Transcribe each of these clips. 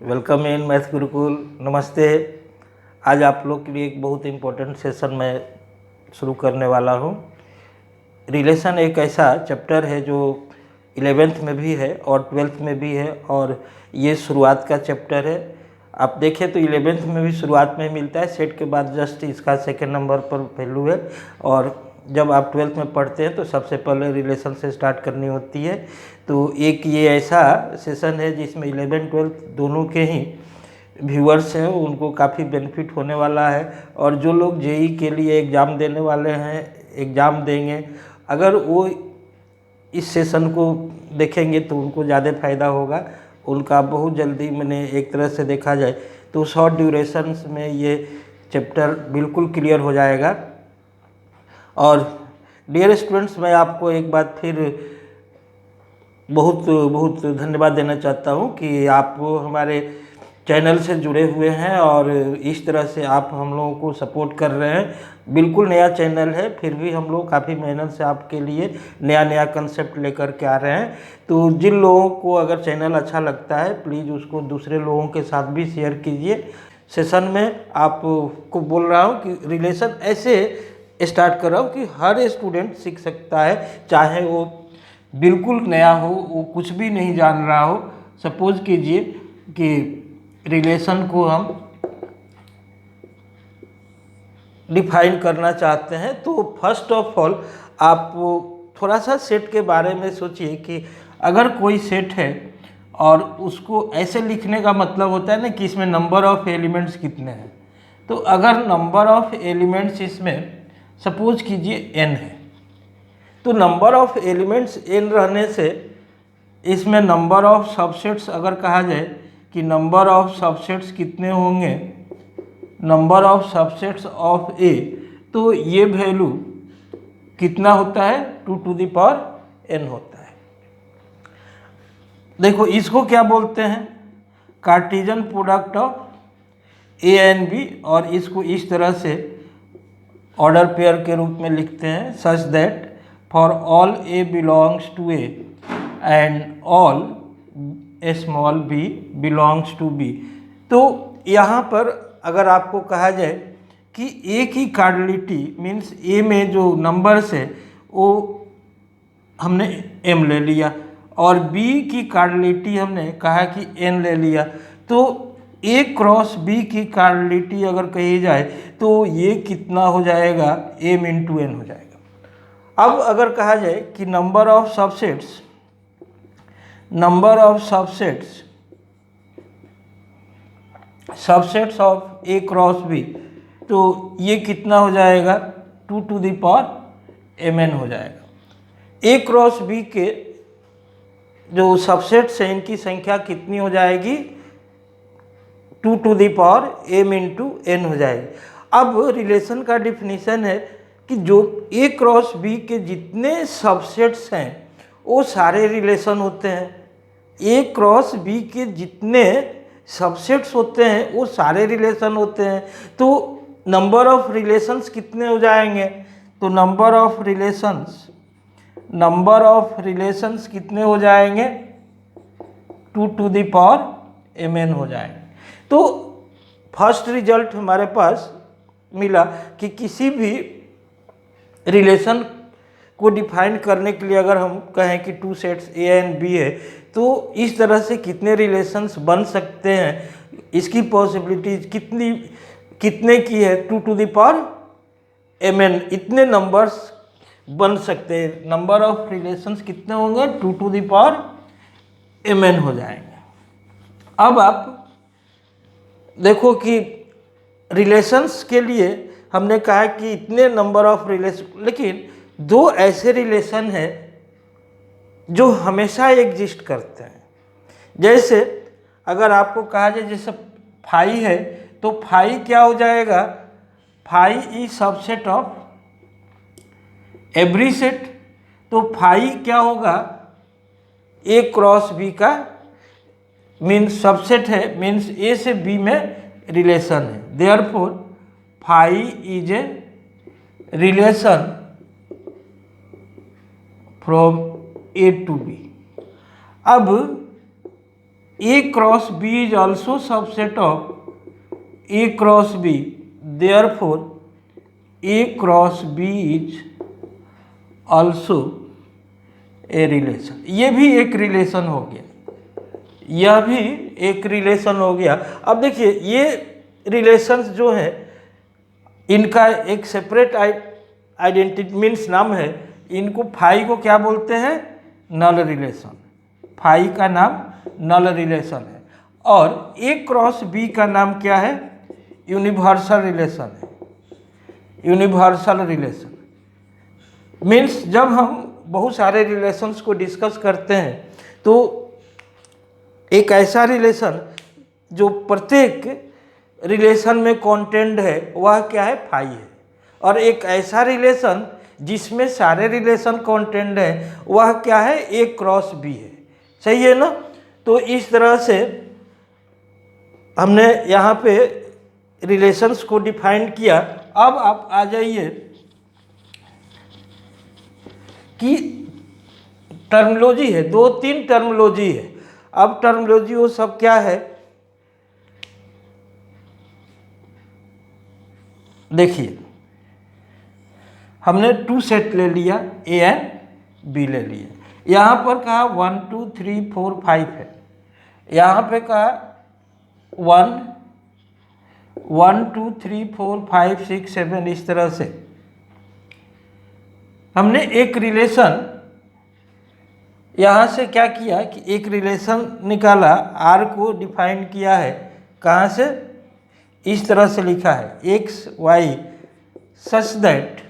Welcome in math Gurukul. नमस्ते। आज आप लोग के लिए एक बहुत इम्पोर्टेंट सेशन मैं शुरू करने वाला हूँ। रिलेशन एक ऐसा चैप्टर है जो 11th में भी है और 12th में भी है, और ये शुरुआत का चैप्टर है। आप देखें तो 11th में भी शुरुआत में मिलता है, सेट के बाद जस्ट इसका सेकेंड नंबर पर वैल्यू है, और जब आप 12th में पढ़ते हैं तो सबसे पहले रिलेशन से स्टार्ट करनी होती है। तो एक ये ऐसा सेशन है जिसमें 11 12 दोनों के ही व्यूअर्स हैं, उनको काफ़ी बेनिफिट होने वाला है। और जो लोग जेई के लिए एग्ज़ाम देने वाले हैं, एग्ज़ाम देंगे, अगर वो इस सेशन को देखेंगे तो उनको ज़्यादा फ़ायदा होगा। उनका बहुत जल्दी, मैंने एक तरह से देखा जाए तो शॉर्ट ड्यूरेशंस में ये चैप्टर बिल्कुल क्लियर हो जाएगा। और डियर स्टूडेंट्स, मैं आपको एक बार फिर बहुत बहुत धन्यवाद देना चाहता हूँ कि आप हमारे चैनल से जुड़े हुए हैं और इस तरह से आप हम लोगों को सपोर्ट कर रहे हैं। बिल्कुल नया चैनल है, फिर भी हम लोग काफ़ी मेहनत से आपके लिए नया नया कंसेप्ट लेकर के आ रहे हैं। तो जिन लोगों को अगर चैनल अच्छा लगता है, प्लीज़ उसको दूसरे लोगों के साथ भी शेयर कीजिए। सेशन में आपको बोल रहा हूँ कि रिलेशन ऐसे स्टार्ट कर रहा हूँ कि हर स्टूडेंट सीख सकता है, चाहे वो बिल्कुल नया हो, वो कुछ भी नहीं जान रहा हो। सपोज कीजिए कि रिलेशन को हम डिफाइन करना चाहते हैं, तो फर्स्ट ऑफ ऑल आप थोड़ा सा सेट के बारे में सोचिए कि अगर कोई सेट है और उसको ऐसे लिखने का मतलब होता है ना कि इसमें नंबर ऑफ एलिमेंट्स कितने हैं। तो अगर नंबर ऑफ एलिमेंट्स इसमें सपोज कीजिए n है, तो नंबर ऑफ एलिमेंट्स n रहने से इसमें नंबर ऑफ सबसेट्स अगर कहा जाए कि नंबर ऑफ सबसेट्स कितने होंगे, नंबर ऑफ सबसेट्स ऑफ ए, तो ये वैल्यू कितना होता है, 2 to the power n होता है। देखो इसको क्या बोलते हैं, Cartesian product of a and b, और इसको इस तरह से ऑर्डर पेयर के रूप में लिखते हैं, such that for all a belongs to a and all small b belongs to b. तो यहाँ पर अगर आपको कहा जाए कि ए की कार्डिलिटी मीन्स ए में जो नंबर्स है वो हमने m ले लिया, और b की कार्डिलिटी हमने कहा कि n ले लिया, तो a क्रॉस b की कार्डिलिटी अगर कही जाए तो ये कितना हो जाएगा, m इंटू n हो जाएगा। अब अगर कहा जाए कि number of subsets of a cross b, तो ये कितना हो जाएगा, 2 to the power mn हो जाएगा। a क्रॉस b के जो सबसेट्स हैं इनकी संख्या कितनी हो जाएगी, 2 to the power m into n हो जाएगी। अब रिलेशन का डिफिनीशन है कि जो a क्रॉस b के जितने सबसेट्स हैं वो सारे रिलेशन होते हैं। a क्रॉस b के जितने सबसेट्स होते हैं वो सारे रिलेशन होते हैं। तो नंबर ऑफ रिलेशंस कितने हो जाएंगे, तो नंबर ऑफ रिलेशंस कितने हो जाएंगे, 2 to the power mn हो जाएंगे। तो फर्स्ट रिजल्ट हमारे पास मिला कि किसी भी रिलेशन को डिफाइन करने के लिए अगर हम कहें कि 2 सेट्स ए एंड बी है, तो इस तरह से कितने रिलेशंस बन सकते हैं, इसकी पॉसिबिलिटीज कितने की है, 2 to the power mn, इतने नंबर्स बन सकते हैं। नंबर ऑफ रिलेशंस कितने होंगे, 2 to the power mn हो जाएंगे। अब आप देखो कि रिलेशंस के लिए हमने कहा कि इतने नंबर ऑफ रिलेशन, लेकिन दो ऐसे रिलेशन हैं जो हमेशा एग्जिस्ट करते हैं। जैसे अगर आपको कहा जाए जैसे फाई है, तो फाई क्या हो जाएगा, phi is subset of every set. तो फाई क्या होगा, ए क्रॉस बी का मीन्स सबसेट है, मीन्स ए से बी में रिलेशन है। Therefore phi is a relation from a to b. अब A cross B is also subset of A cross B, therefore A cross B is also a relation। ये भी एक relation हो गया, यह भी एक रिलेशन हो गया। अब देखिए ये रिलेशंस जो है इनका एक सेपरेट आइडेंटिटी मीन्स नाम है, इनको फाई को क्या बोलते हैं, नल रिलेशन। फाई का नाम नल रिलेशन है और ए क्रॉस बी का नाम क्या है, यूनिवर्सल रिलेशन है। यूनिवर्सल रिलेशन मीन्स जब हम बहुत सारे रिलेशंस को डिस्कस करते हैं तो एक ऐसा रिलेशन जो प्रत्येक रिलेशन में कंटेंट है वह क्या है, फाई है। और एक ऐसा रिलेशन जिसमें सारे रिलेशन कंटेंट है वह क्या है, ए क्रॉस बी है। सही है ना। तो इस तरह से हमने यहाँ पे रिलेशंस को डिफाइन किया। अब आप आ जाइए कि टर्मिनोलॉजी है, 2-3 टर्मिनोलॉजी है। अब टर्मिनोलॉजी वो सब क्या है, देखिए हमने 2 सेट ले लिया, ए एंड बी ले लिए। यहाँ पर कहा 1 2 3 4 5 है, यहाँ पे कहा 1 1 2 3 4 5 6 7, इस तरह से हमने एक रिलेशन यहाँ से क्या किया कि एक रिलेशन निकाला, आर को डिफाइन किया है। कहाँ से, इस तरह से लिखा है x y such that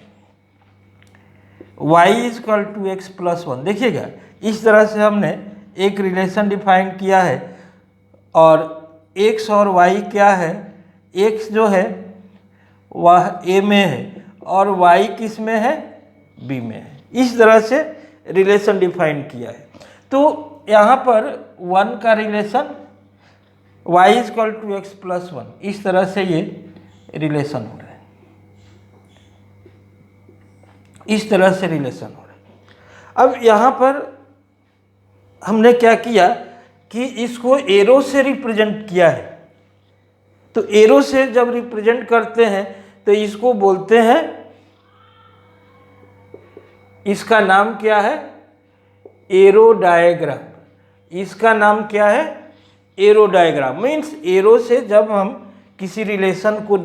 y is equal to x plus 1। देखिएगा इस तरह से हमने एक रिलेशन डिफाइन किया है और x और y क्या है, x जो है वह a में है और y किस में है, b में है। इस तरह से रिलेशन डिफाइन किया है। तो यहाँ पर 1 का relation y is equal to x plus 1, इस तरह से ये रिलेशन हो रहा है, इस तरह से रिलेशन हो रहा है। अब यहाँ पर हमने क्या किया कि इसको एरो से रिप्रेजेंट किया है। तो एरो से जब रिप्रेजेंट करते हैं तो इसको बोलते हैं, इसका नाम क्या है, एरो डायग्राम। इसका नाम क्या है, एरो डायग्राम। मीन्स एरो से जब हम किसी रिलेशन को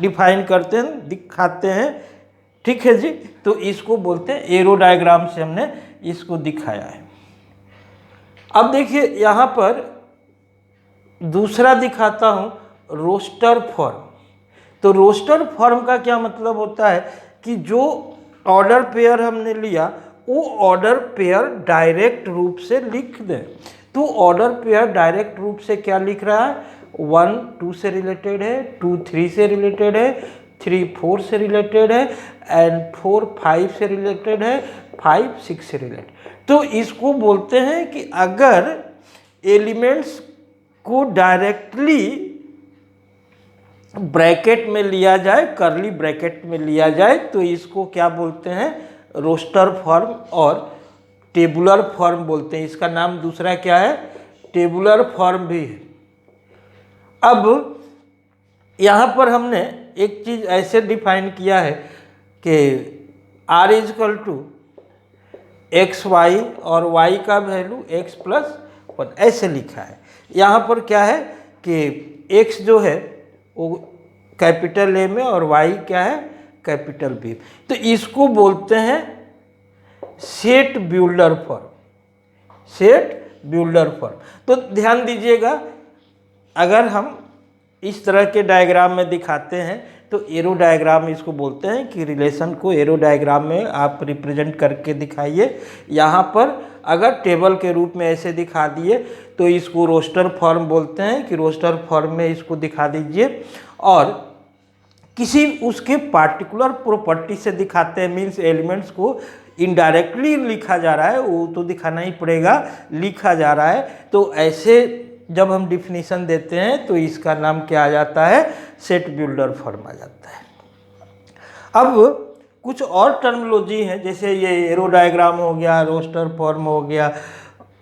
डिफाइन करते हैं, दिखाते हैं, ठीक है जी, तो इसको बोलते हैं एरो डायग्राम से हमने इसको दिखाया है। अब देखिए यहाँ पर दूसरा दिखाता हूँ, रोस्टर फॉर्म। तो रोस्टर फॉर्म का क्या मतलब होता है कि जो ऑर्डर पेयर हमने लिया वो ऑर्डर पेयर डायरेक्ट रूप से लिख दें। तो ऑर्डर पेयर डायरेक्ट रूप से क्या लिख रहा है, 1 2 से रिलेटेड है, 2 3 से रिलेटेड है, 3 4 से रिलेटेड है एंड 4 5 से रिलेटेड है, 5 6 से रिलेटेड। तो इसको बोलते हैं कि अगर एलिमेंट्स को डायरेक्टली ब्रैकेट में लिया जाए, करली ब्रैकेट में लिया जाए, तो इसको क्या बोलते हैं, रोस्टर फॉर्म और टेबुलर फॉर्म बोलते हैं। इसका नाम दूसरा क्या है, टेबुलर फॉर्म भी है। अब यहाँ पर हमने एक चीज़ ऐसे डिफाइन किया है कि r is equal to x y और y का वैल्यू x प्लस 1 ऐसे लिखा है। यहाँ पर क्या है कि x जो है वो कैपिटल A में और y क्या है, कैपिटल B। तो इसको बोलते हैं set builder form, set builder form. तो ध्यान दीजिएगा, अगर हम इस तरह के डायग्राम में दिखाते हैं तो एरो डायग्राम इसको बोलते हैं कि रिलेशन को एरो डायग्राम में आप रिप्रेजेंट करके दिखाइए। यहाँ पर अगर टेबल के रूप में ऐसे दिखा दिए तो इसको रोस्टर फॉर्म बोलते हैं कि रोस्टर फॉर्म में इसको दिखा दीजिए। और किसी उसके पार्टिकुलर प्रॉपर्टी से दिखाते हैं, मीन्स एलिमेंट्स को इनडायरेक्टली लिखा जा रहा है, वो तो दिखाना ही पड़ेगा, लिखा जा रहा है। तो ऐसे जब हम डिफिनीशन देते हैं तो इसका नाम क्या आ जाता है, सेट बिल्डर फॉर्म आ जाता है। अब कुछ और टर्मिनोलॉजी है, जैसे ये एरो डायग्राम हो गया, रोस्टर फॉर्म हो गया,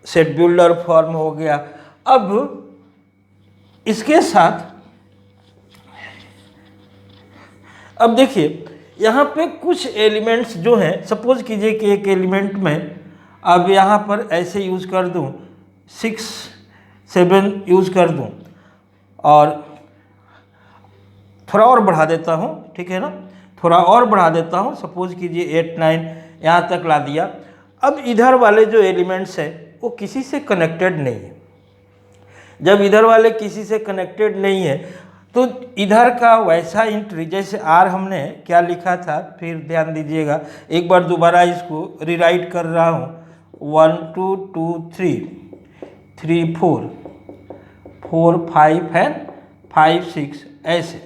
सेट बिल्डर फॉर्म हो गया। अब इसके साथ अब देखिए यहाँ पे कुछ एलिमेंट्स जो हैं, सपोज कीजिए कि एक एलिमेंट में अब यहाँ पर ऐसे यूज़ कर दूँ 6 7 यूज़ कर दूँ और थोड़ा और बढ़ा देता हूँ, ठीक है ना, थोड़ा और बढ़ा देता हूँ, सपोज कीजिए 8 9 यहाँ तक ला दिया। अब इधर वाले जो एलिमेंट्स हैं वो किसी से कनेक्टेड नहीं है। जब इधर वाले किसी से कनेक्टेड नहीं है तो इधर का वैसा एंट्री, जैसे आर हमने क्या लिखा था, फिर ध्यान दीजिएगा, एक बार दोबारा इसको रीराइट कर रहा हूँ, 1 2 2 3 3 4 4 5 एंड 5 6 ऐसे।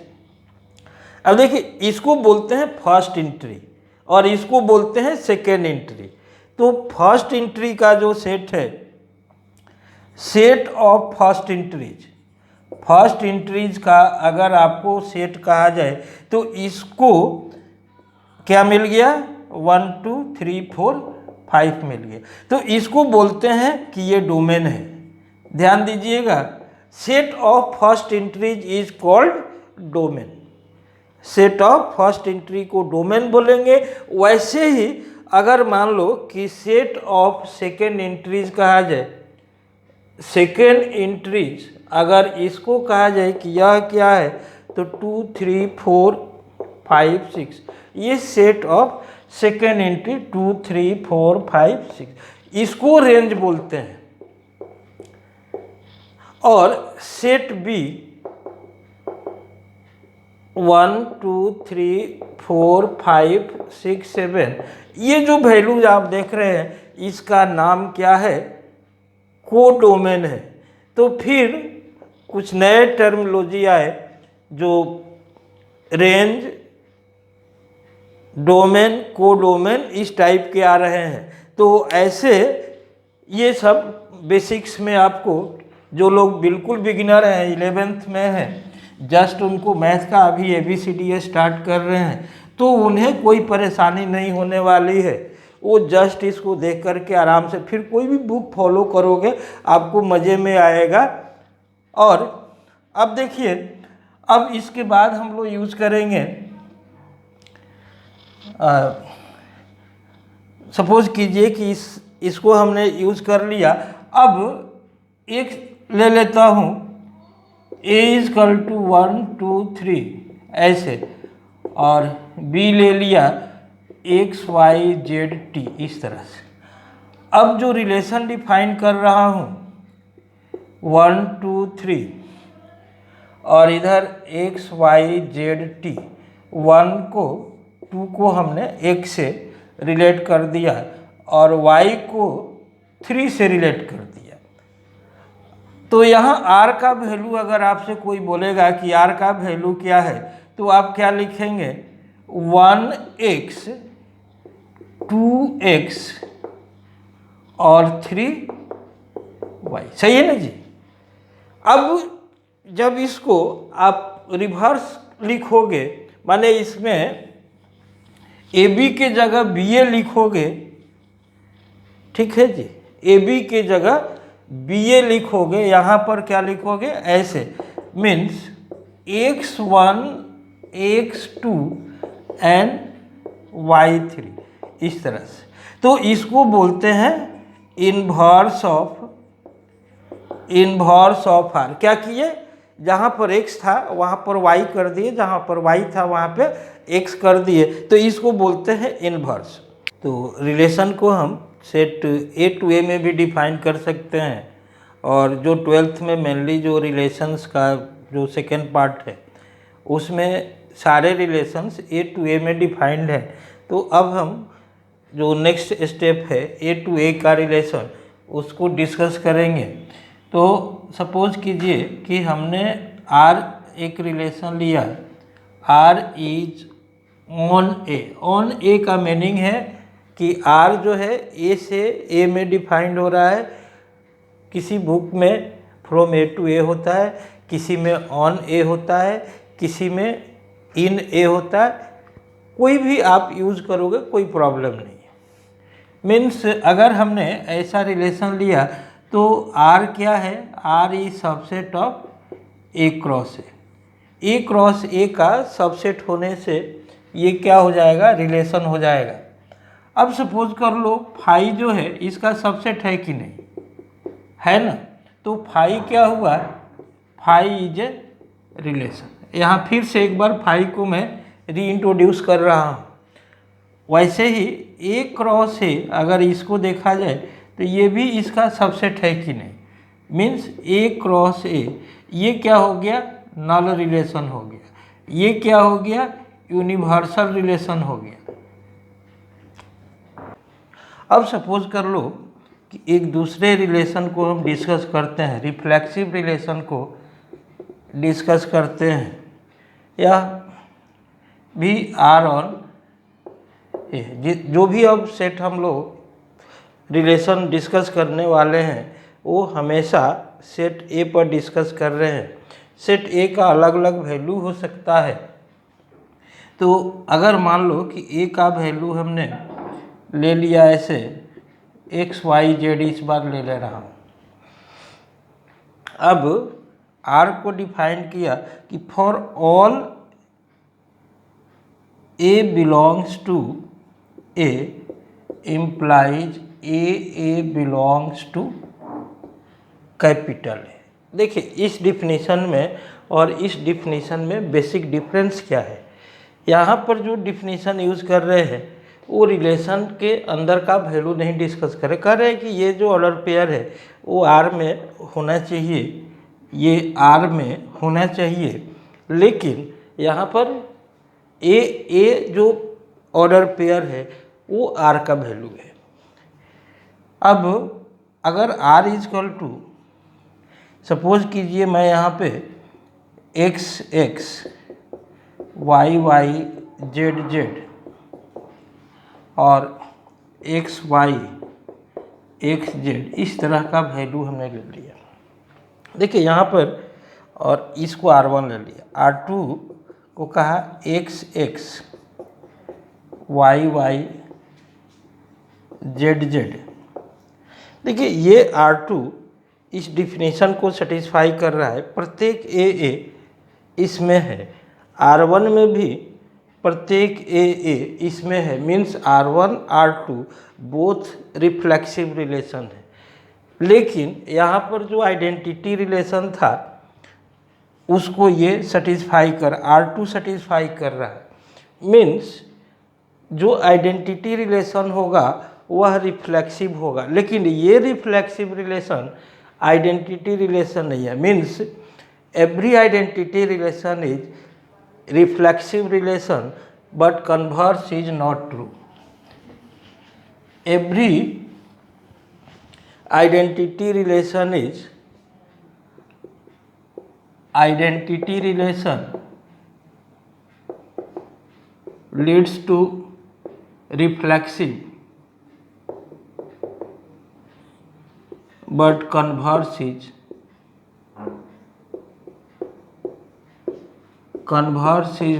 अब देखिए इसको बोलते हैं फर्स्ट एंट्री और इसको बोलते हैं सेकेंड एंट्री। तो फर्स्ट एंट्री का जो सेट है, set of first entries, first entries का अगर आपको सेट कहा जाए तो इसको क्या मिल गया, 1 2 3 4 5 मिल गया। तो इसको बोलते हैं कि ये डोमेन है। ध्यान दीजिएगा, set of first entries is called domain. Set of first entry को डोमेन बोलेंगे। वैसे ही अगर मान लो कि सेट ऑफ सेकेंड एंट्रीज कहा जाए, सेकेंड एंट्रीज अगर इसको कहा जाए कि यह क्या है, तो 2 3 4 5 6, ये सेट ऑफ सेकेंड एंट्री 2 3 4 5 6, इसको रेंज बोलते हैं। और सेट बी 1 2 3 4 5 6 7, ये जो वैल्यूज आप देख रहे हैं इसका नाम क्या है, कोडोमेन है। तो फिर कुछ नए टर्मिनोलॉजी आए जो रेंज, डोमेन, कोडोमेन इस टाइप के आ रहे हैं। तो ऐसे ये सब बेसिक्स में आपको, जो लोग बिल्कुल बिगिनर हैं, 11th में हैं, जस्ट उनको मैथ का अभी ABCD स्टार्ट कर रहे हैं, तो उन्हें कोई परेशानी नहीं होने वाली है। वो जस्ट इसको देख करके आराम से फिर कोई भी बुक फॉलो करोगे आपको मज़े में आएगा। और अब देखिए, अब इसके बाद हम लोग यूज़ करेंगे, सपोज कीजिए कि इसको हमने यूज़ कर लिया। अब एक ले लेता हूँ A = 1 2 3 ऐसे, और B ले लिया X Y Z T इस तरह से। अब जो रिलेशन डिफाइन कर रहा हूँ 1 2 3 और इधर X Y Z T, 1 को 2 को हमने X से रिलेट कर दिया और Y को 3 से रिलेट कर दिया। तो यहाँ R का वैल्यू अगर आपसे कोई बोलेगा कि R का वैल्यू क्या है, तो आप क्या लिखेंगे, 1x 2x और 3y, सही है ना जी। अब जब इसको आप रिवर्स लिखोगे, माने इसमें AB के जगह BA लिखोगे, ठीक है जी, AB के जगह BA लिखोगे, यहाँ पर क्या लिखोगे, ऐसे, means x1 x2 and y3 इस तरह से। तो इसको बोलते हैं इन्वर्स ऑफ R। क्या किए, जहाँ पर x था वहाँ पर y कर दिए, जहाँ पर y था वहाँ पे x कर दिए, तो इसको बोलते हैं इन्वर्स। तो रिलेशन को हम सेट A to A में भी डिफाइन कर सकते हैं, और जो 12th में मेनली जो रिलेशंस का जो सेकेंड पार्ट है उसमें सारे रिलेशंस A to A में डिफाइंड है। तो अब हम जो नेक्स्ट स्टेप है A to A का रिलेशन, उसको डिस्कस करेंगे। तो सपोज कीजिए कि हमने R एक रिलेशन लिया, R is on A। On A का मीनिंग है कि R जो है A से A में डिफाइंड हो रहा है। किसी बुक में फ्रॉम A to A होता है, किसी में ऑन A होता है, किसी में इन A होता है। कोई भी आप यूज़ करोगे कोई प्रॉब्लम नहीं है। मीन्स अगर हमने ऐसा रिलेशन लिया तो आर क्या है, R is subset of a cross a. A cross a का सबसेट होने से ये क्या हो जाएगा, रिलेशन हो जाएगा। अब सपोज कर लो फाई जो है इसका सबसेट है कि नहीं, है ना, तो फाई क्या हुआ, फाई इज ए रिलेशन। यहाँ फिर से एक बार फाई को मैं रीइंट्रोड्यूस कर रहा हूँ। वैसे ही ए क्रॉस ए अगर इसको देखा जाए तो ये भी इसका सबसेट है कि नहीं, मीन्स ए क्रॉस ए, ये क्या हो गया, नल रिलेशन हो गया। ये क्या हो गया, यूनिवर्सल रिलेशन हो गया। अब सपोज कर लो कि एक दूसरे रिलेशन को हम डिस्कस करते हैं, रिफ्लेक्सिव रिलेशन को डिस्कस करते हैं, या भी आर ऑन ए। जो भी अब सेट हम लोग रिलेशन डिस्कस करने वाले हैं वो हमेशा सेट ए पर डिस्कस कर रहे हैं। सेट ए का अलग अलग वैल्यू हो सकता है। तो अगर मान लो कि ए का वैल्यू हमने ले लिया ऐसे एक्स वाई जेड, इस बार ले रहा हूँ। अब आर को डिफाइन किया कि for all a belongs to a implies a belongs to capital a. देखिए इस डिफिनीशन में और इस डिफिनीशन में बेसिक डिफरेंस क्या है। यहाँ पर जो डिफिनीशन यूज़ कर रहे हैं वो रिलेशन के अंदर का वैल्यू नहीं डिस्कस करे, कह रहे हैं कि ये जो ऑर्डर पेयर है वो आर में होना चाहिए, ये आर में होना चाहिए, लेकिन यहाँ पर ए जो ऑर्डर पेयर है वो आर का वैल्यू है। अब अगर R is equal to, suppose कीजिए मैं यहाँ पे x x y y z z और एक्स वाई एक्स जेड, इस तरह का वैल्यू हमने ले लिया। देखिए यहाँ पर, और इसको R1 ले लिया, R2 को कहा x x y y z z. देखिए ये R2 इस डिफिनेशन को सेटिस्फाई कर रहा है, प्रत्येक ए इसमें है, R1 में भी प्रत्येक ए इसमें है, means R1 R2 both reflexive relation है। लेकिन यहाँ पर जो आइडेंटिटी रिलेशन था उसको ये सेटिस्फाई कर, R2 सेटिस्फाई कर रहा है, मीन्स जो आइडेंटिटी रिलेशन होगा वह रिफ्लेक्सिव होगा। लेकिन ये रिफ्लेक्सिव रिलेशन आइडेंटिटी रिलेशन नहीं है, means every identity relation is reflexive relation but converse is not true. Every identity relation is identity relation leads to reflexive but converse is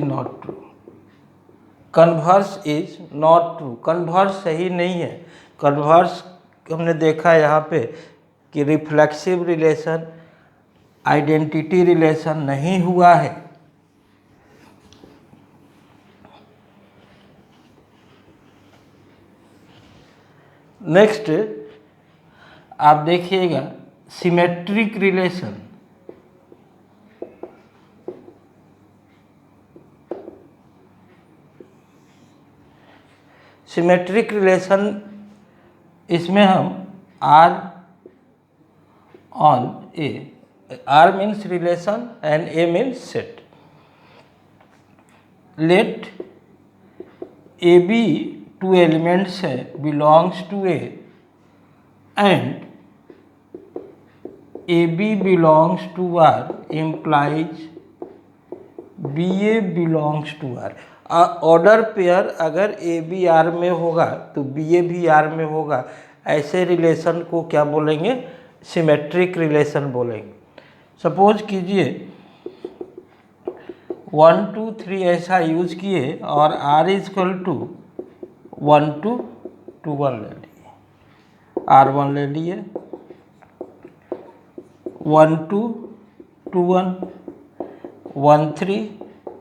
not true. Converse is not true. Converse सही नहीं है। Converse हमने देखा यहाँ पे कि reflexive relation identity relation नहीं हुआ है। नेक्स्ट आप देखिएगा सिमेट्रिक रिलेशन। सिमेट्रिक रिलेशन, इसमें हम R on A, R means relation and A means set. Let AB two elements है belongs to A and AB belongs to R implies BA belongs to R. Order pair अगर AB R में होगा तो BA भी R में होगा। ऐसे relation को क्या बोलेंगे, सिमेट्रिक रिलेशन बोलेंगे। सपोज कीजिए 1 2 3 ऐसा यूज किए और R इज इक्वल टू 1 2 2 1 ले लिए, R1 ले लिए, 1 2 2 1 1 3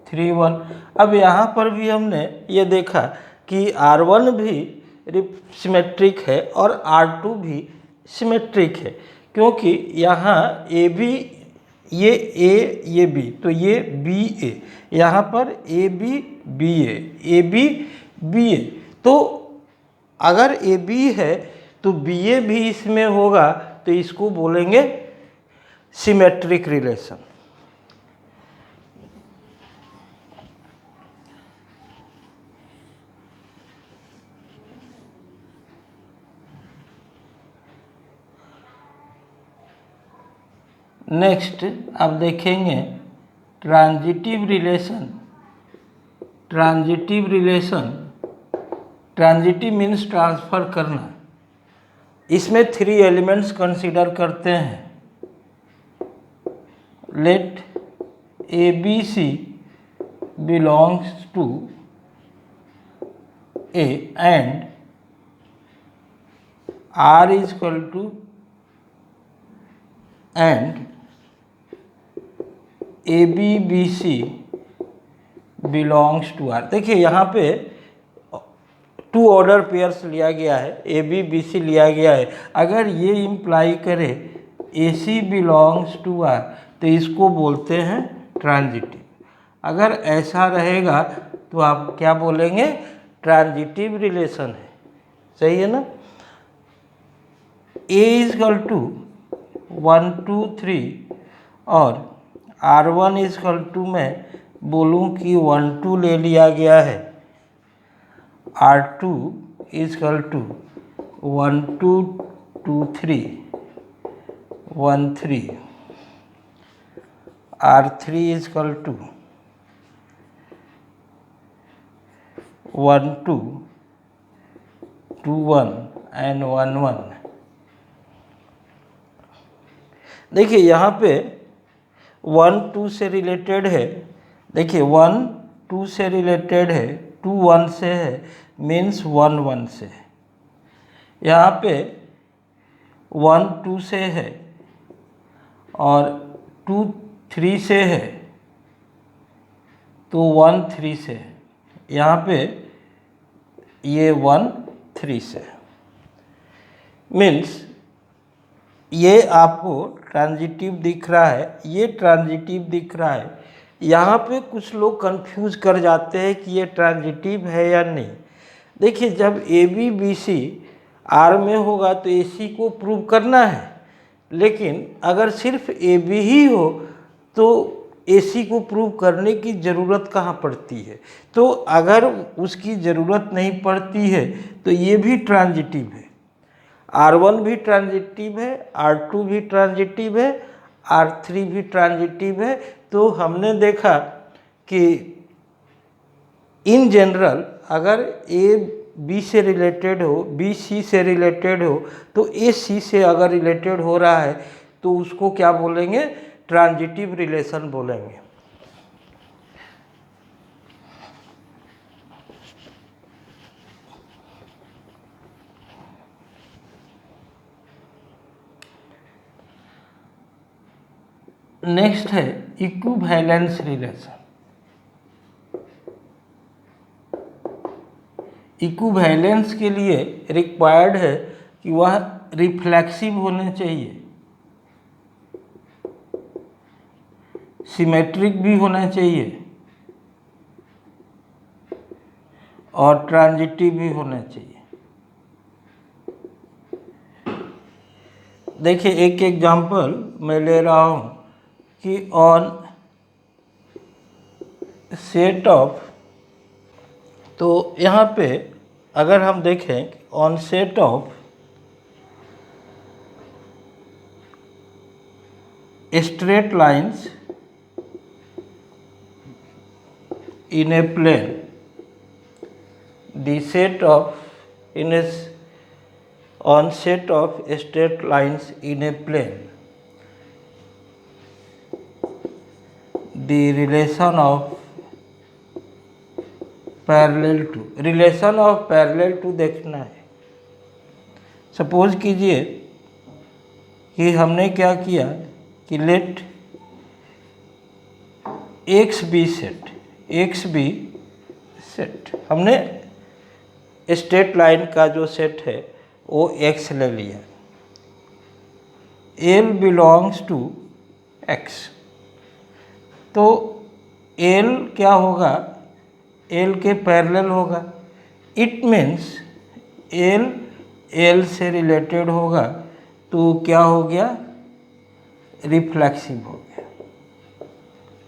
3 1। अब यहाँ पर भी हमने ये देखा कि R1 भी सिमेट्रिक है और R2 भी सिमेट्रिक है, क्योंकि यहाँ ए बी, ये ए ये बी, तो ये बी ए, यहाँ पर A B B A B B A. तो अगर ए बी है तो बी ए भी इसमें होगा, तो इसको बोलेंगे सिमेट्रिक रिलेशन। नेक्स्ट आप देखेंगे transitive relation. Transitive relation, transitive means transfer करना। इसमें 3 एलिमेंट्स कंसीडर करते हैं। Let a b c belongs to a and R is equal to and a B b c belongs to R. देखिए यहाँ पे 2 order pairs लिया गया है, ए बी बी सी लिया गया है। अगर ये इम्प्लाई करे ए सी बिलोंग्स टू आर, तो इसको बोलते हैं ट्रांजिटिव। अगर ऐसा रहेगा तो आप क्या बोलेंगे? ट्रांजिटिव रिलेशन है। सही है ना? ए इज इक्वल टू 1 2 3 और R1 इज इक्वल टू मैं बोलूँ कि 1 2 ले लिया गया है, R2 is equal to 1 2 2 3 1 3, R3 is equal to 1 2 2 1 and 1 1। देखिए यहाँ पे 1 2 से रिलेटेड है। देखिए 1 2 से रिलेटेड है, 2 1 से है, मीन्स 1 1 से है। यहाँ पे 1 2 से है और 2 3 से है, तो 1 3 से है। यहाँ पे ये 1 3 से है, मीन्स ये आपको ट्रांजिटिव दिख रहा है, ये ट्रांजिटिव दिख रहा है। यहाँ पे कुछ लोग कंफ्यूज कर जाते हैं कि ये ट्रांजिटिव है या नहीं। देखिए जब a B b c R में होगा तो ए सी को प्रूव करना है, लेकिन अगर सिर्फ ए बी ही हो तो ए सी को प्रूव करने की ज़रूरत कहाँ पड़ती है। तो अगर उसकी ज़रूरत नहीं पड़ती है तो ये भी ट्रांजिटिव है। R1 भी ट्रांजिटिव है, R2 भी ट्रांजिटिव है, R3 भी ट्रांजिटिव है। तो हमने देखा कि इन जनरल अगर ए बी से रिलेटेड हो, बी सी से रिलेटेड हो, तो ए सी से अगर रिलेटेड हो रहा है तो उसको क्या बोलेंगे? ट्रांजिटिव रिलेशन बोलेंगे। नेक्स्ट है इक्विवेलेंस रिलेशन। इक्विवेलेंस के लिए रिक्वायर्ड है कि वह रिफ्लेक्सिव होने चाहिए, सिमेट्रिक भी होना चाहिए और ट्रांजिटिव भी होना चाहिए। देखिए एक एग्जांपल मैं ले रहा हूँ कि ऑन सेट ऑफ, तो यहाँ पे अगर हम देखें on set of straight lines in a plane, the set of on set of straight lines in a plane, the relation of parallel to देखना है। सपोज कीजिए कि हमने क्या किया कि let x be set, x be set, हमने straight line का जो सेट है वो एक्स ले लिया, एल बिलोंग्स टू एक्स। तो एल क्या होगा, एल के पैरेलल होगा, इट मीन्स एल एल से रिलेटेड होगा, तो क्या हो गया, रिफ्लेक्सिव हो गया।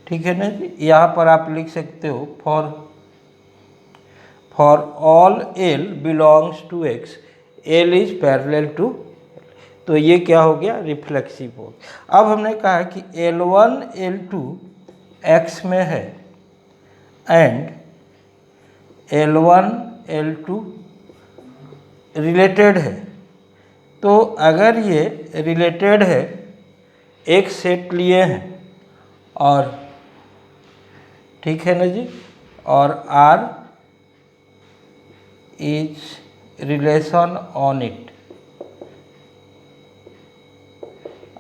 ठीक है ना जी। यहाँ पर आप लिख सकते हो for all L belongs to x, L is parallel to, तो ये क्या हो गया, रिफ्लेक्सिव हो गया। अब हमने कहा कि L1 L2 x में है एंड L1 L2 रिलेटेड है, तो अगर ये रिलेटेड है, एक सेट लिए हैं और ठीक है ना जी, और R is relation on it,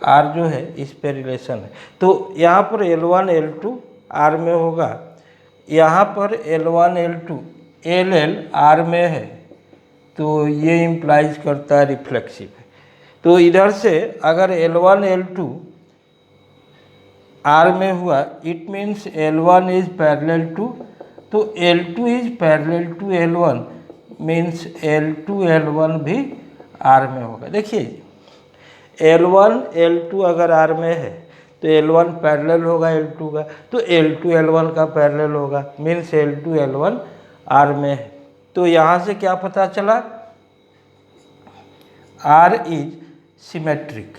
R जो है इस पे रिलेशन है, तो यहाँ पर L1 L2 R में होगा, यहाँ पर L1 L2 LL R में है, तो ये इम्प्लाइज करता है रिफ्लेक्सिव है। तो इधर से अगर L1 L2 R में हुआ, it means L1 is parallel to, तो L2 is parallel to L1 means L2 L1 भी R में होगा। देखिए L1 L2 अगर R में है तो L1 पैरेलल होगा L2 का, तो L2 L1 का पैरेलल होगा, मीन्स L2 L1 R में है। तो यहाँ से क्या पता चला, R इज सिमेट्रिक,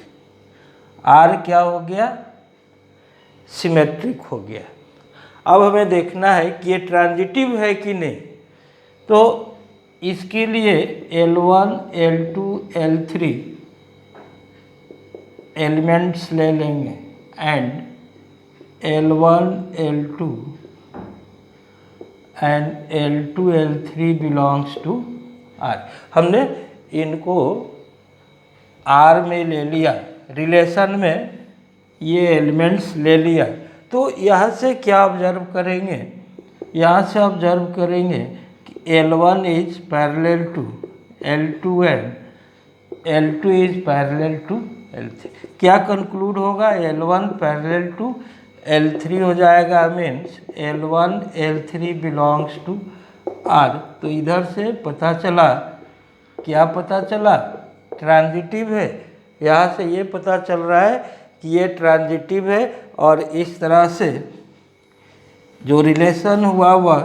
R क्या हो गया, सिमेट्रिक हो गया। अब हमें देखना है कि ये ट्रांजिटिव है कि नहीं, तो इसके लिए L1 L2 L3 एलिमेंट्स ले लेंगे and L1 L2 and L2 L3 belongs to R। हमने इनको R में ले लिया, रिलेशन में ये एलिमेंट्स ले लिया, तो यहाँ से क्या ऑब्जर्व करेंगे, यहाँ से ऑब्जर्व करेंगे कि L1 is parallel to L2 and L2 is parallel to L3। क्या कंक्लूड होगा, L1 पैरेलल टू L3 हो जाएगा, means L1 L3 belongs to R। तो इधर से पता चला, क्या पता चला, ट्रांजिटिव है। यहाँ से ये पता चल रहा है कि ये ट्रांजिटिव है, और इस तरह से जो रिलेशन हुआ वह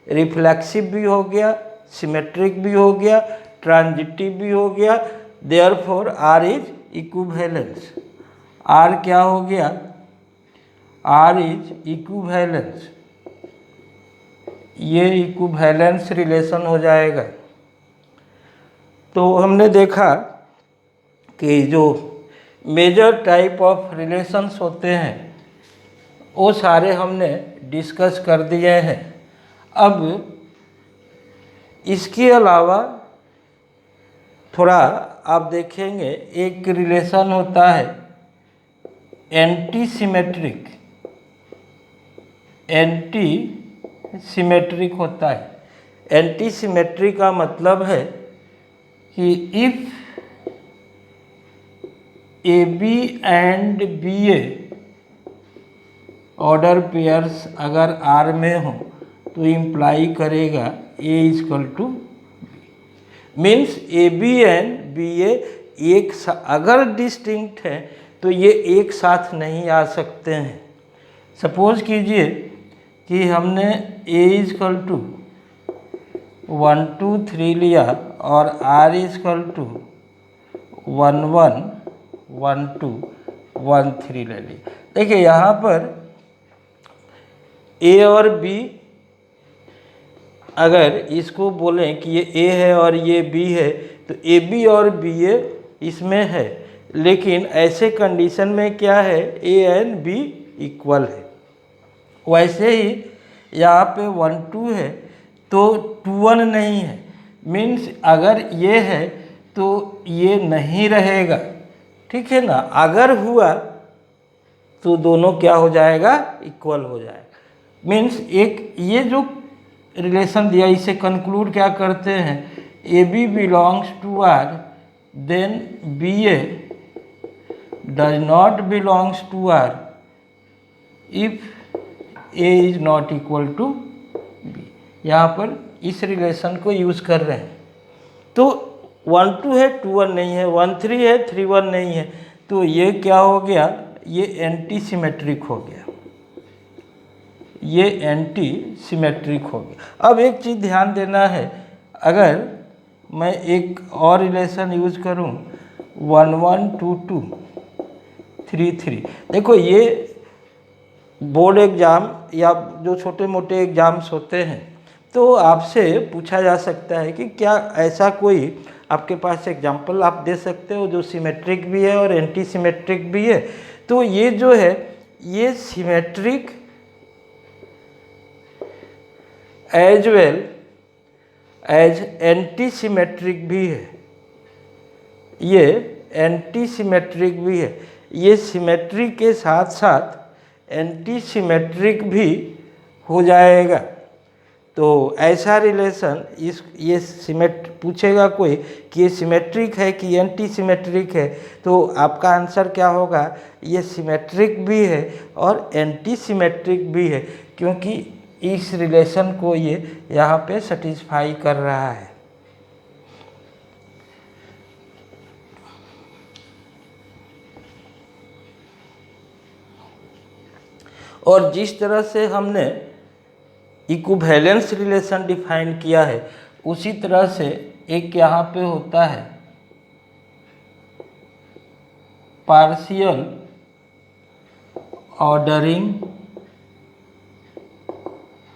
रिफ्लेक्सिव भी हो गया, सिमेट्रिक भी हो गया, ट्रांजिटिव भी हो गया। Therefore R is equivalence, R क्या हो गया, R इज इक्विवेलेंस, ये इक्विवेलेंस रिलेशन हो जाएगा। तो हमने देखा कि जो मेजर टाइप ऑफ रिलेशंस होते हैं वो सारे हमने डिस्कस कर दिए हैं। अब इसके अलावा थोड़ा आप देखेंगे, एक रिलेशन होता है एंटी सिमेट्रिक, एंटी सिमेट्रिक होता है। एंटी सिमेट्रिक का मतलब है कि if AB and BA order pairs अगर R में हो तो इम्प्लाई करेगा A equal to, means AB and BA एक अगर डिस्टिंक्ट है तो ये एक साथ नहीं आ सकते हैं। सपोज कीजिए कि हमने A इक्वल टू 1 2 3 लिया और R इक्वल टू 1 1 1 2 1 3 ले लिया। देखिए यहाँ पर A और B, अगर इसको बोलें कि ये A है और ये B है तो AB और BA इसमें है, लेकिन ऐसे कंडीशन में क्या है, A एंड B इक्वल है। वैसे ही यहाँ पे 1 2 है तो 2 1 नहीं है, मीन्स अगर ये है तो ये नहीं रहेगा, ठीक है ना। अगर हुआ तो दोनों क्या हो जाएगा, इक्वल हो जाएगा। मीन्स एक ये जो रिलेशन दिया इसे कंक्लूड क्या करते हैं, A B belongs to R then B A does not belongs to R if A is not equal to B. यहाँ पर इस रिलेशन को यूज कर रहे हैं। तो 1 2 है 2 1 नहीं है, 1 3 है 3 1 नहीं है, तो ये क्या हो गया, ये एंटी सिमेट्रिक हो गया, ये एंटी सिमेट्रिक हो गया। अब एक चीज़ ध्यान देना है, अगर मैं एक और रिलेशन यूज करूं 1 1 2 2 3 3, देखो ये बोर्ड एग्ज़ाम या जो छोटे मोटे एग्ज़ाम्स होते हैं तो आपसे पूछा जा सकता है कि क्या ऐसा कोई आपके पास एग्जाम्पल आप दे सकते हो जो सिमेट्रिक भी है और एंटी सिमेट्रिक भी है। तो ये जो है ये symmetric as well as anti symmetric भी है, ये एंटी सिमेट्रिक भी है, ये सिमेट्रिक के साथ साथ एंटी सिमेट्रिक भी हो जाएगा। तो ऐसा रिलेशन ये पूछेगा कोई कि ये सिमेट्रिक है कि एंटी सिमेट्रिक है, तो आपका आंसर क्या होगा, ये सिमेट्रिक भी है और एंटी सिमेट्रिक भी है, क्योंकि इस रिलेशन को ये यहाँ पे सेटिस्फाई कर रहा है। और जिस तरह से हमने इक्विवेलेंस रिलेशन डिफाइन किया है उसी तरह से एक यहाँ पे होता है पार्शियल ऑर्डरिंग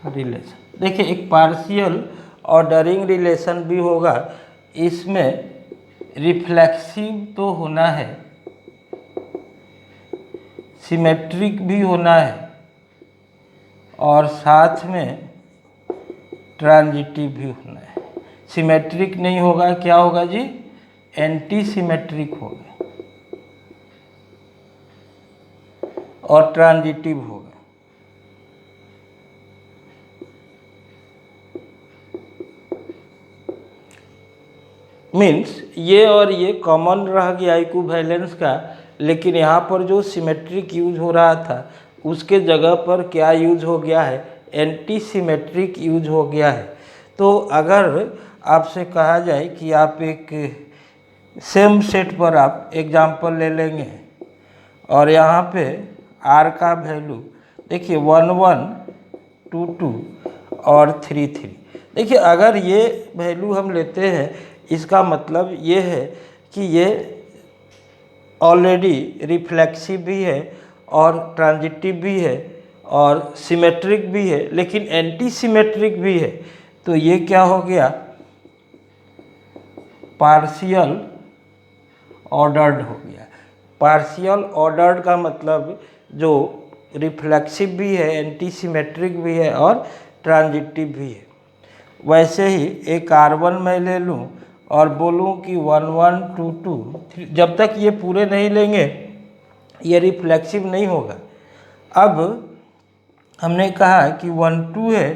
रिलेशन। देखिए एक पार्शियल ऑर्डरिंग रिलेशन भी होगा, इसमें रिफ्लेक्सिव तो होना है, सिमेट्रिक भी होना है और साथ में ट्रांजिटिव भी होना है। सिमेट्रिक नहीं होगा, क्या होगा जी, एंटी सिमेट्रिक होगा और ट्रांजिटिव होगा। मीन्स ये और ये कॉमन रह गया इक्विवेलेंस का, लेकिन यहाँ पर जो सिमेट्रिक यूज हो रहा था उसके जगह पर क्या यूज हो गया है, एंटी सिमेट्रिक यूज हो गया है। तो अगर आपसे कहा जाए कि आप एक सेम सेट पर आप एग्जाम्पल ले लेंगे और यहाँ पे आर का वैल्यू देखिए 1 1 2 2 और 3 3, देखिए अगर ये वैल्यू हम लेते हैं इसका मतलब ये है कि ये ऑलरेडी रिफ्लेक्सिव भी है और ट्रांजिटिव भी है और सिमेट्रिक भी है, लेकिन एंटी सिमेट्रिक भी है। तो ये क्या हो गया, पार्शियल ऑर्डर्ड हो गया। पार्शियल ऑर्डर्ड का मतलब जो रिफ्लेक्सिव भी है, एंटी सिमेट्रिक भी है और ट्रांजिटिव भी है। वैसे ही एक R1 मैं ले लूँ और बोलूँ कि 1 1 2 2 3, जब तक ये पूरे नहीं लेंगे ये रिफ्लेक्सिव नहीं होगा। अब हमने कहा कि 1 2 है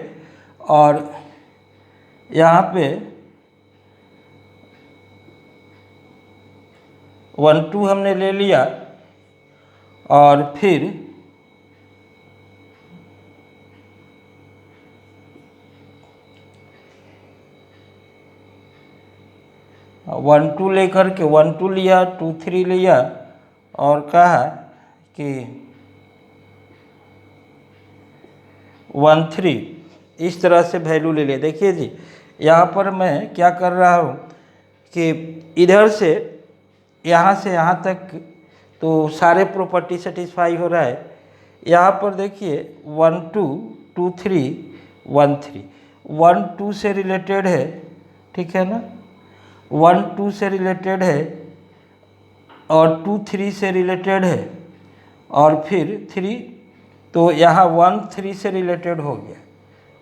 और यहाँ पे 1 2 हमने ले लिया और फिर 1 2 लेकर के 1 2 लिया, 2 3 लिया और कहा कि 1 3, इस तरह से वैल्यू ले लिया। देखिए जी यहाँ पर मैं क्या कर रहा हूँ कि इधर से यहाँ तक तो सारे प्रॉपर्टी सेटिस्फाई हो रहा है। यहाँ पर देखिए 1 2 2 3 1 3, 1 2 से रिलेटेड है, ठीक है ना, 1 2 से रिलेटेड है और 2 3 से रिलेटेड है और फिर 3, तो यहाँ 1 3 से रिलेटेड हो गया,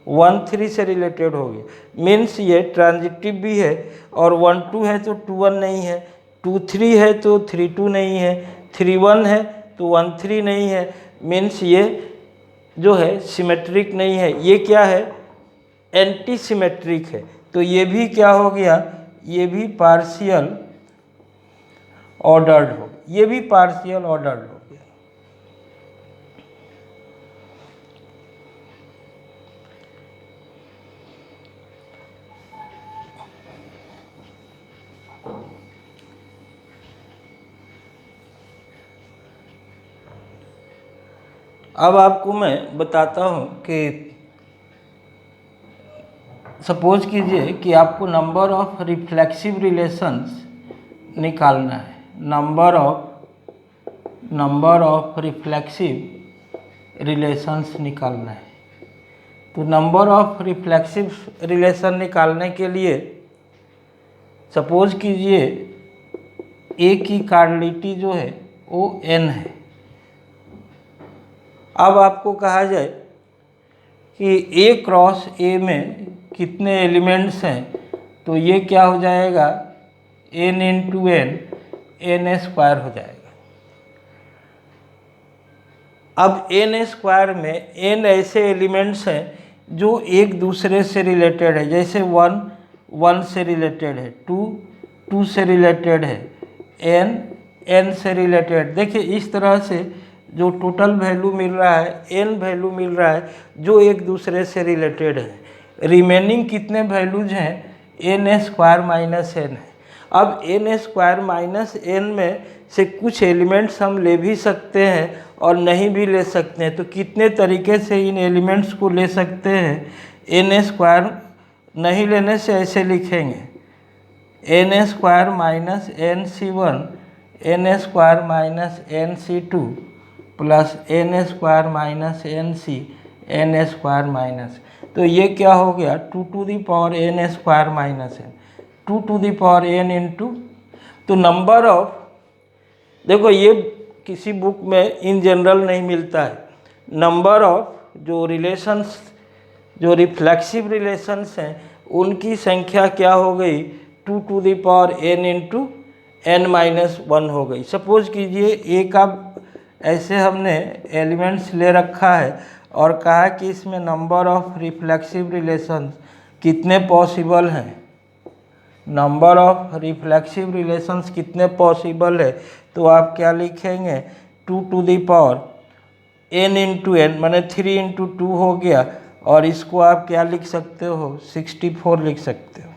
1 3 से रिलेटेड हो गया। मीन्स ये ट्रांजिटिव भी है और 1 2 है तो 2 1 नहीं है, 2 3 है तो 3 2 नहीं है, 3 1 है तो 1 3 नहीं है। मीन्स ये जो है सिमेट्रिक नहीं है, ये क्या है, एंटी सिमेट्रिक है। तो ये भी क्या हो गया, ये भी पार्शियल ऑर्डर्ड हो, ये भी पार्शियल ऑर्डर्ड हो गया। अब आपको मैं बताता हूँ कि सपोज कीजिए कि आपको नंबर ऑफ रिफ्लेक्सिव रिलेशंस निकालना है, नंबर ऑफ रिफ्लेक्सिव रिलेशंस निकालना है। तो नंबर ऑफ रिफ्लेक्सिव रिलेशन निकालने के लिए सपोज कीजिए ए की कार्डिलिटी जो है वो n है। अब आपको कहा जाए कि A क्रॉस A में कितने एलिमेंट्स हैं, तो ये क्या हो जाएगा, n इंटू n स्क्वायर हो जाएगा। अब n स्क्वायर में n ऐसे एलिमेंट्स हैं जो एक दूसरे से रिलेटेड है, जैसे 1 से रिलेटेड है, 2 से रिलेटेड है, n से रिलेटेड। देखिए इस तरह से जो टोटल वैल्यू मिल रहा है, n वैल्यू मिल रहा है जो एक दूसरे से रिलेटेड है। रिमेनिंग कितने वैल्यूज हैं, n स्क्वायर माइनस n है। अब n स्क्वायर माइनस n में से कुछ एलिमेंट्स हम ले भी सकते हैं और नहीं भी ले सकते हैं। तो कितने तरीके से इन एलिमेंट्स को ले सकते हैं, n स्क्वायर नहीं लेने से ऐसे लिखेंगे, n square minus nc1 n square minus nc2 plus n square minus nc n square minus, तो ये क्या हो गया 2 to the power n square minus n, 2 to the power n into, तो नंबर ऑफ, देखो ये किसी बुक में इन जनरल नहीं मिलता है। नंबर ऑफ जो रिलेशंस, जो रिफ्लेक्सिव रिलेशंस हैं उनकी संख्या क्या हो गई, 2 to the power n into n minus 1 हो गई। सपोज कीजिए ए का ऐसे हमने एलिमेंट्स ले रखा है और कहा कि इसमें नंबर ऑफ रिफ्लेक्सिव रिलेशंस कितने पॉसिबल हैं, नंबर ऑफ रिफ्लेक्सिव रिलेशंस कितने पॉसिबल है, तो आप क्या लिखेंगे 2 to the power n into n, मैंने 3 इंटू 2 हो गया, और इसको आप क्या लिख सकते हो 64 लिख सकते हो।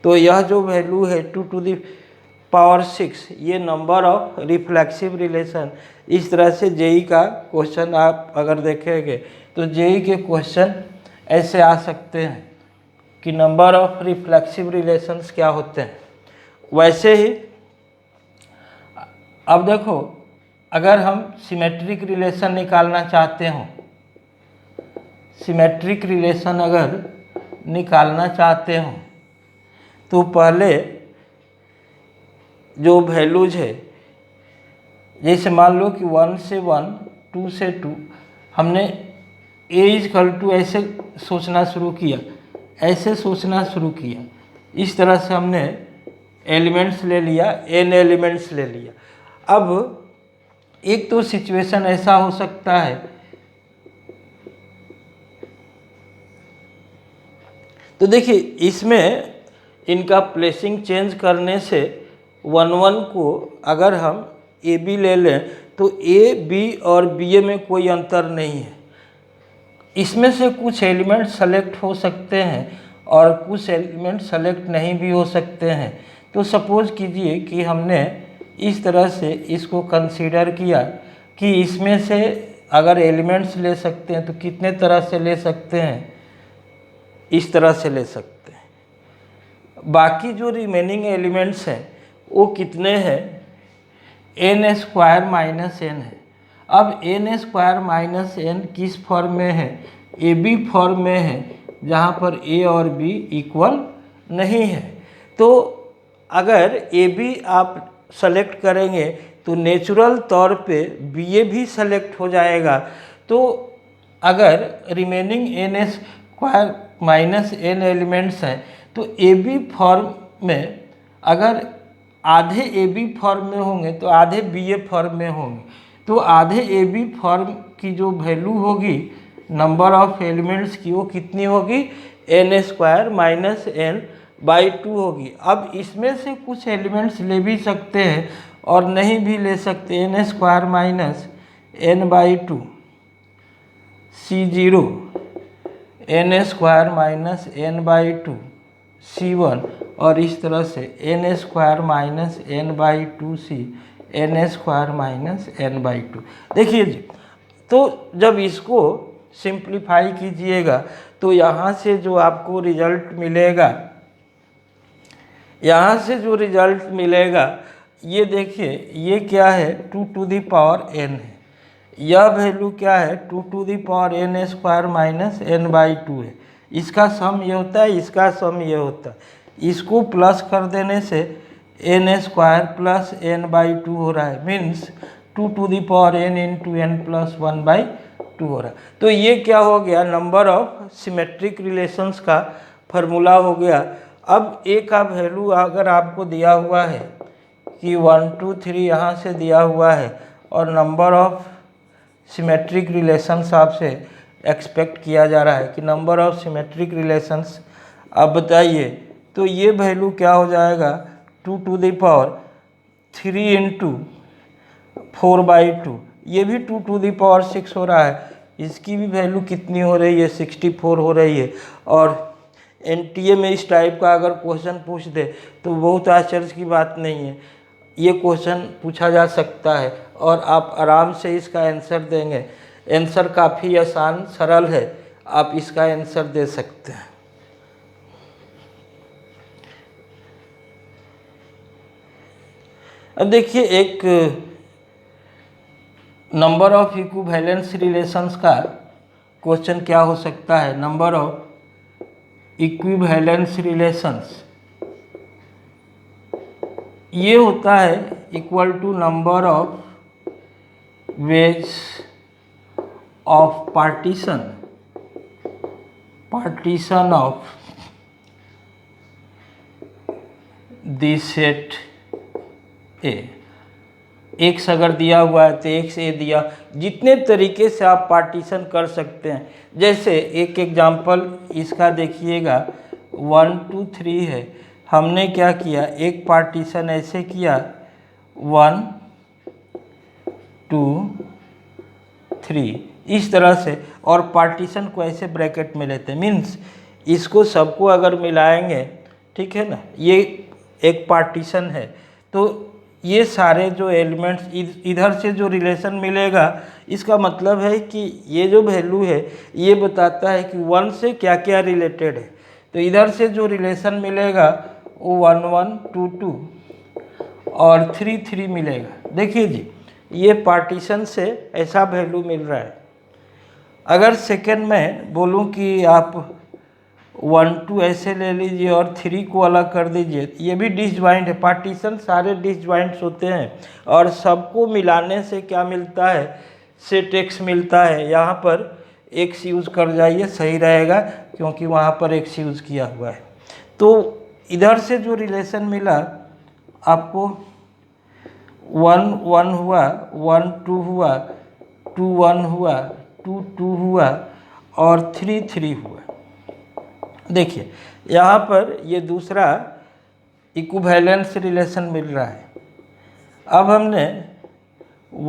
तो यह जो वैल्यू है 2 टू दी पावर 6, ये नंबर ऑफ रिफ्लेक्सिव रिलेशन। इस तरह से जेई का क्वेश्चन आप अगर देखेंगे तो जेई के क्वेश्चन ऐसे आ सकते हैं कि नंबर ऑफ रिफ्लेक्सिव रिलेशंस क्या होते हैं। वैसे ही अब देखो, अगर हम सिमेट्रिक रिलेशन निकालना चाहते हो, सिमेट्रिक रिलेशन अगर निकालना चाहते हो तो पहले जो वैल्यूज है, जैसे मान लो कि 1 से 1, 2 से 2, हमने a इजकल टू ऐसे सोचना शुरू किया, ऐसे सोचना शुरू किया, इस तरह से हमने एलिमेंट्स ले लिया, n एलिमेंट्स ले लिया। अब एक तो सिचुएशन ऐसा हो सकता है, तो देखिए इसमें इनका प्लेसिंग चेंज करने से 1 1 को अगर हम ए बी ले लें तो ए बी और बी ए में कोई अंतर नहीं है। इसमें से कुछ एलिमेंट सेलेक्ट हो सकते हैं और कुछ एलिमेंट सेलेक्ट नहीं भी हो सकते हैं। तो सपोज कीजिए कि हमने इस तरह से इसको कंसीडर किया कि इसमें से अगर एलिमेंट्स ले सकते हैं तो कितने तरह से ले सकते हैं, इस तरह से ले सकते हैं। बाकी जो रिमेनिंग एलिमेंट्स हैं वो कितने हैं, n स्क्वायर माइनस n है। अब n स्क्वायर माइनस n किस फॉर्म में है, ए बी फॉर्म में है, जहाँ पर a और b इक्वल नहीं है। तो अगर ए बी आप सेलेक्ट करेंगे तो नेचुरल तौर पे बी ए भी सेलेक्ट हो जाएगा। तो अगर remaining n square minus n elements हैं तो ए बी फॉर्म में अगर आधे ए बी फॉर्म में होंगे तो आधे बी ए फॉर्म में होंगे। तो आधे ए बी फॉर्म की जो वैल्यू होगी नंबर ऑफ एलिमेंट्स की वो कितनी होगी, n² माइनस n/2 होगी। अब इसमें से कुछ एलिमेंट्स ले भी सकते हैं और नहीं भी ले सकते, n² minus n/2 C0, n² minus n/2 C1 और इस तरह से n² minus n/2 C, n² minus n/2। देखिए जी, तो जब इसको सिंप्लीफाई कीजिएगा तो यहाँ से जो आपको रिजल्ट मिलेगा, यहाँ से जो रिजल्ट मिलेगा ये देखिए, ये क्या है, 2n है। यह वैल्यू क्या है, 2n² माइनस n/2 है। इसका सम ये होता है, इसका सम ये होता है। इसको प्लस कर देने से n² प्लस n/2 हो रहा है, means 2n into n plus 1/2 हो रहा है। तो ये क्या हो गया, नंबर ऑफ सिमेट्रिक रिलेशंस का फॉर्मूला हो गया। अब ए का वैल्यू अगर आपको दिया हुआ है कि 1 2 3 यहाँ से दिया हुआ है और नंबर ऑफ सिमेट्रिक रिलेशंस आपसे एक्सपेक्ट किया जा रहा है कि नंबर ऑफ सिमेट्रिक रिलेशंस आप बताइए, तो ये वैल्यू क्या हो जाएगा, 2 3 इंटू 4/2, ये भी 2 6 हो रहा है। इसकी भी वैल्यू कितनी हो रही है, 64 हो रही है। और एनटीए में इस टाइप का अगर क्वेश्चन पूछ दे तो बहुत आश्चर्य की बात नहीं है, ये क्वेश्चन पूछा जा सकता है और आप आराम से इसका आंसर देंगे। आंसर काफ़ी आसान सरल है, आप इसका आंसर दे सकते हैं। अब देखिए, एक नंबर ऑफ इक्विवेलेंस रिलेशंस का क्वेश्चन क्या हो सकता है, नंबर ऑफ इक्विवेलेंस रिलेशंस ये होता है equal to number of ways of partition of this set A. X अगर दिया हुआ है तो एक्स ए दिया, जितने तरीके से आप पार्टीशन कर सकते हैं। जैसे एक एग्जांपल इसका देखिएगा, 1 2 3 है, हमने क्या किया, एक पार्टीशन ऐसे किया 1 2 3 इस तरह से, और पार्टीशन को ऐसे ब्रैकेट में लेते हैं, मीन्स इसको सबको अगर मिलाएंगे, ठीक है ना, ये एक पार्टीशन है। तो ये सारे जो एलिमेंट्स इधर से जो रिलेशन मिलेगा, इसका मतलब है कि ये जो वैल्यू है ये बताता है कि 1 से क्या क्या रिलेटेड है। तो इधर से जो रिलेशन मिलेगा वो 1 1 2 2 और 3 3 मिलेगा। देखिए जी, ये पार्टीशन से ऐसा वैल्यू मिल रहा है। अगर सेकेंड में बोलूँ कि आप 1 2 ऐसे ले लीजिए और 3 को अलग कर दीजिए, ये भी डिसजॉइंट है। पार्टीशन सारे डिसजॉइंट्स होते हैं और सबको मिलाने से क्या मिलता है, सेट एक्स मिलता है। यहाँ पर एक्स यूज़ कर जाइए, सही रहेगा, क्योंकि वहाँ पर एक्स यूज़ किया हुआ है। तो इधर से जो रिलेशन मिला आपको, 1 1 हुआ, 1 2 हुआ, 2 1 हुआ, 2 2 हुआ और 3 3 हुआ। देखिए यहाँ पर ये दूसरा इक्विवेलेंस रिलेशन मिल रहा है। अब हमने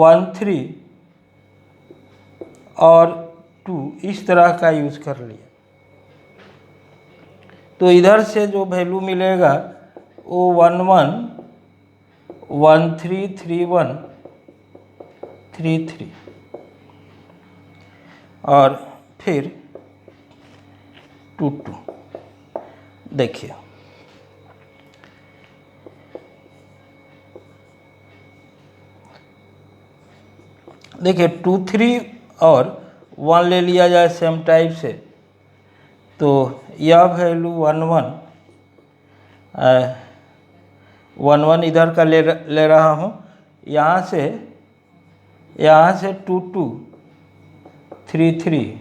1 3 और 2 इस तरह का यूज़ कर लिया, तो इधर से जो वैल्यू मिलेगा वो 1 1 1 3 3 1 3 3 और फिर 2 2। देखिए देखिए 2 3 और 1 ले लिया जाए सेम टाइप से, तो यह वैल्यू 1 1 1 1 इधर का ले रहा हूँ, यहाँ से 2 2 3 3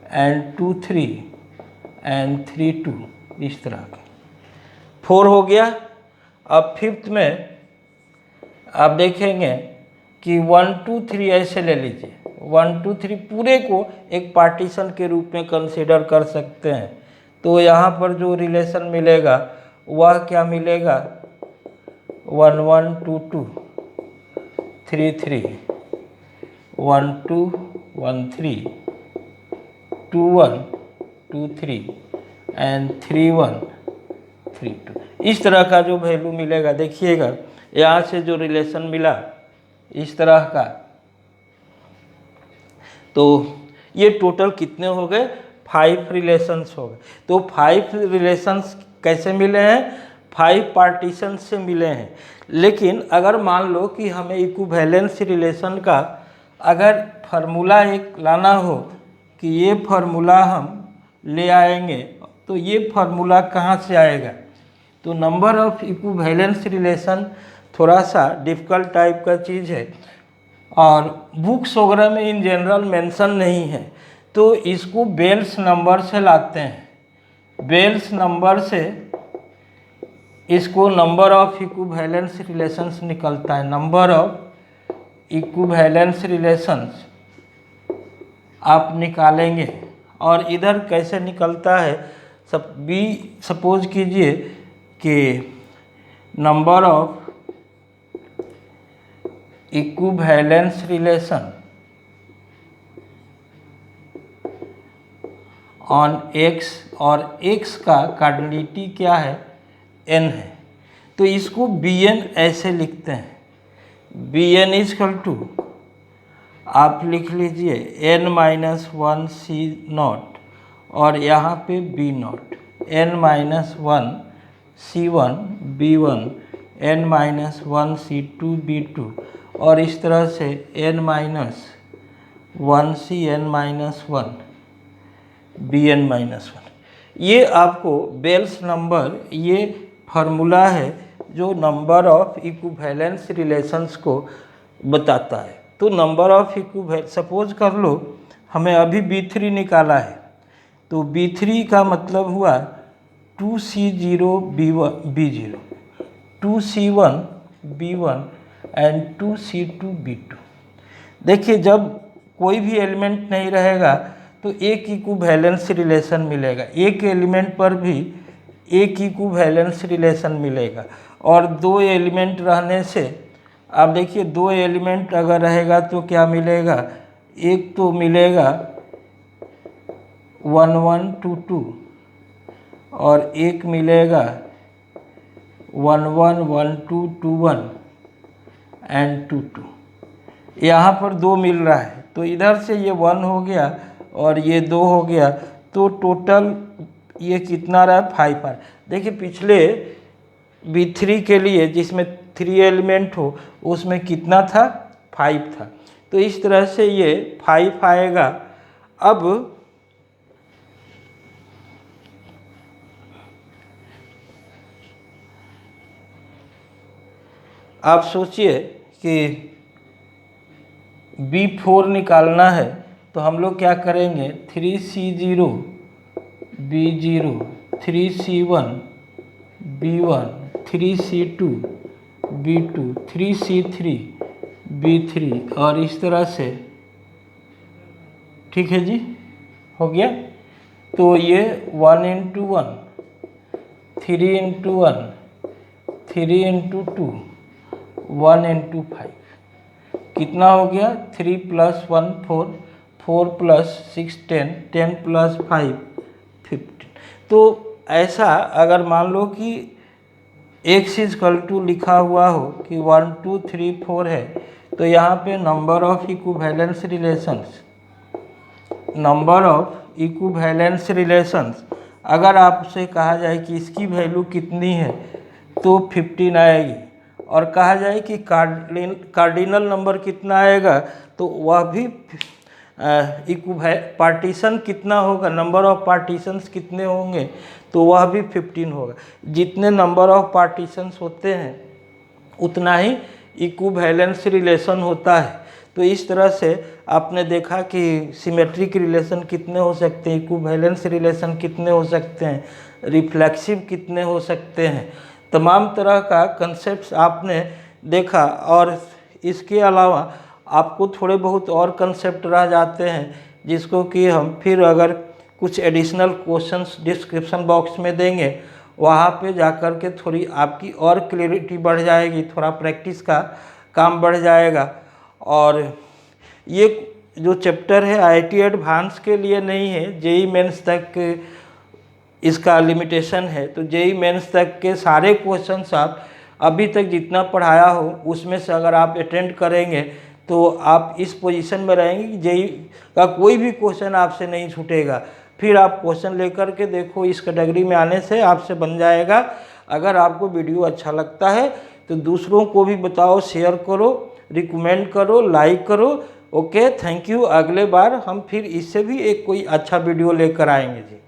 एंड 2 3 एंड 3 2 इस तरह का 4 हो गया। अब फिफ्थ में आप देखेंगे कि 1 2 3 ऐसे ले लीजिए, 1 2 3 पूरे को एक पार्टीशन के रूप में कंसीडर कर सकते हैं। तो यहाँ पर जो रिलेशन मिलेगा वह क्या मिलेगा, 1 1 2 2 3 3 1 2 1 3 2 1 2 3 एंड 3 1 3 2। इस तरह का जो वैल्यू मिलेगा, देखिएगा यहाँ से जो रिलेशन मिला इस तरह का, तो ये टोटल कितने हो गए, 5 रिलेशंस हो गए। तो 5 रिलेशंस कैसे मिले हैं, 5 पार्टीशन से मिले हैं। लेकिन अगर मान लो कि हमें इक्विवेलेंस रिलेशन का अगर फार्मूला एक लाना हो कि ये फार्मूला हम ले आएंगे, तो ये फार्मूला कहाँ से आएगा। तो नंबर ऑफ इक्विवेलेंस रिलेशन थोड़ा सा डिफ़िकल्ट टाइप का चीज़ है और बुक्स वगैरह में इन जनरल मेंशन नहीं है, तो इसको बेल्स नंबर से लाते हैं। बेल्स नंबर से इसको नंबर ऑफ इक्विवेलेंस रिलेशंस निकलता है। नंबर ऑफ इक्विवेलेंस रिलेशंस आप निकालेंगे और इधर कैसे निकलता है, सपोज कीजिए कि number of equivalence relation on x, और x का कार्डिनलिटी क्या है, n है। तो इसको bn ऐसे लिखते हैं, bn इक्वल टू आप लिख लीजिए n-1 c नॉट और यहाँ पे b not, n-1 c1 b1 n-1 c2 b2 और इस तरह से n-1 c n-1 bn-1। ये आपको बेल्स नंबर, ये फार्मूला है जो नंबर ऑफ इक्विवेलेंस रिलेशंस को बताता है। तो नंबर ऑफ इक्विवेलेंस, सपोज कर लो हमें अभी B3 निकाला है, तो B3 का मतलब हुआ 2C0 B0, 2C1 B1 and 2C2 B2। देखिए जब कोई भी एलिमेंट नहीं रहेगा तो एक इक्विवेलेंस रिलेशन मिलेगा, एक एलिमेंट पर भी एक इक्विवेलेंस रिलेशन मिलेगा। और 2 एलिमेंट रहने से आप देखिए 2 एलिमेंट अगर रहेगा तो क्या मिलेगा, एक तो मिलेगा 1 1 2 2 और एक मिलेगा 1 1 1 2 2 1 एंड 2 2। यहाँ पर 2 मिल रहा है, तो इधर से ये 1 हो गया और ये 2 हो गया, तो टोटल ये कितना रहा, 5 आ। देखिए पिछले B3 के लिए जिसमें 3 एलिमेंट हो उसमें कितना था, 5 था। तो इस तरह से ये 5 आएगा। अब आप सोचिए कि B4 निकालना है, तो हम लोग क्या करेंगे, 3C0 B0 3C1 B1 3C2 B2 3C3 B3 और इस तरह से, ठीक है जी, हो गया। तो ये 1 into 1 3 into 1 3 into 2 1 into 5 कितना हो गया, 3 + 1 4 4 + 6 10 10 + 5 15। तो ऐसा अगर मान लो कि x = लिखा हुआ हो कि 1 2 3 4 है, तो यहाँ पे number of equivalence relations, number of equivalence relations अगर आपसे कहा जाए कि इसकी वैल्यू कितनी है तो 15 आएगी, और कहा जाए कि कार्डिनल नंबर कितना आएगा तो वह भी पार्टीशन कितना होगा, नंबर ऑफ पार्टीशंस कितने होंगे तो वह भी 15 होगा। जितने नंबर ऑफ पार्टीशंस होते हैं उतना ही इक्विवेलेंस रिलेशन होता है। तो इस तरह से आपने देखा कि सिमेट्रिक रिलेशन कितने हो सकते हैं, इक्विवेलेंस रिलेशन कितने हो सकते हैं, रिफ्लेक्सिव कितने हो सकते हैं, तमाम तरह का कंसेप्ट्स आपने देखा। और इसके अलावा आपको थोड़े बहुत और कंसेप्ट रह जाते हैं, जिसको कि हम फिर अगर कुछ एडिशनल क्वेश्चंस डिस्क्रिप्शन बॉक्स में देंगे, वहाँ पे जाकर के थोड़ी आपकी और क्लैरिटी बढ़ जाएगी, थोड़ा प्रैक्टिस का काम बढ़ जाएगा। और ये जो चैप्टर है IIT एडवांस के लिए नहीं है, जेई मेंस तक इसका लिमिटेशन है। तो जेई मेंस तक के सारे क्वेश्चंस आप अभी तक जितना पढ़ाया हो उसमें से अगर आप अटेंड करेंगे तो आप इस पोजीशन में रहेंगे कि जेई का कोई भी क्वेश्चन आपसे नहीं छूटेगा। फिर आप क्वेश्चन लेकर के देखो, इस कैटेगरी में आने से आपसे बन जाएगा। अगर आपको वीडियो अच्छा लगता है तो दूसरों को भी बताओ, शेयर करो, रिकमेंड करो, लाइक करो। Okay, thank you. अगले बार हम फिर इससे भी एक कोई अच्छा वीडियो लेकर आएंगे जी।